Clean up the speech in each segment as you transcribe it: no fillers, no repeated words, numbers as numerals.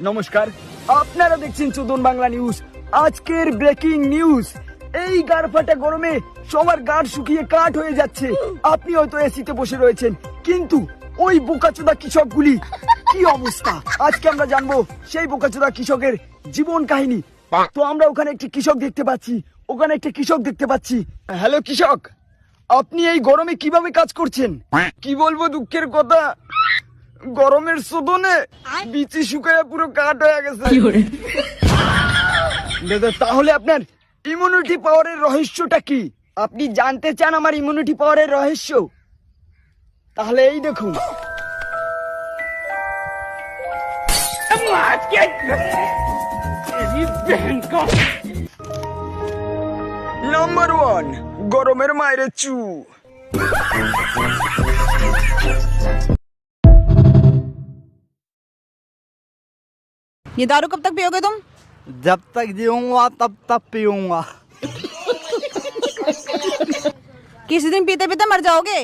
নমস্কার, আপনারা দেখছেন চোদন বাংলা নিউজ। আজকের ব্রেকিং নিউজ, এই গাড়ফাটা গরমে সবার গাড় শুকিয়ে কাঠ হয়ে যাচ্ছে। আপনি হয়তো এসিতে বসে রয়েছেন, কিন্তু ওই বোকাচোদা কৃষকগুলি কি অবস্থা, আজকে আমরা জানবো সেই বোকাচোদা কৃষকের জীবন কাহিনী। তো আমরা ওখানে একটি কৃষক দেখতে পাচ্ছি, ওখানে একটা কৃষক দেখতে পাচ্ছি। হ্যালো কৃষক, আপনি এই গরমে কিভাবে কাজ করছেন? কি বলবো দুঃখের কথা, গরমের শোধনে বিচি শুকায় পুরো কাঠ হয়ে গেছে। দাদা, তাহলে আপনার ইমিউনিটি পাওয়ারের রহস্যটা কি? আপনি জানতে চান আমার ইমিউনিটি পাওয়ারের রহস্য? তাহলে এই দেখুন। নাম্বার 1, গরমের মায়ের চু। ये दारू कब तक पियोगे तुम? जब तक जीऊंगा तब तक पीऊंगा। किसी दिन पीते पीते मर जाओगे।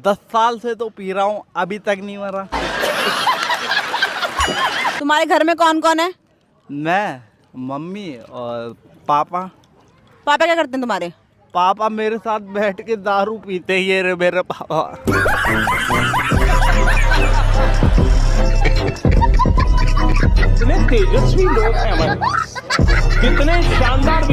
10 साल से तो पी रहा हूँ, अभी तक नहीं मरा। तुम्हारे घर में कौन कौन है? मैं, मम्मी और पापा। पापा क्या करते हैं तुम्हारे? पापा मेरे साथ बैठ के दारू पीते ही रे मेरे पापा। कितने तेजस्वी लोग हैं हमारे, कितने शानदार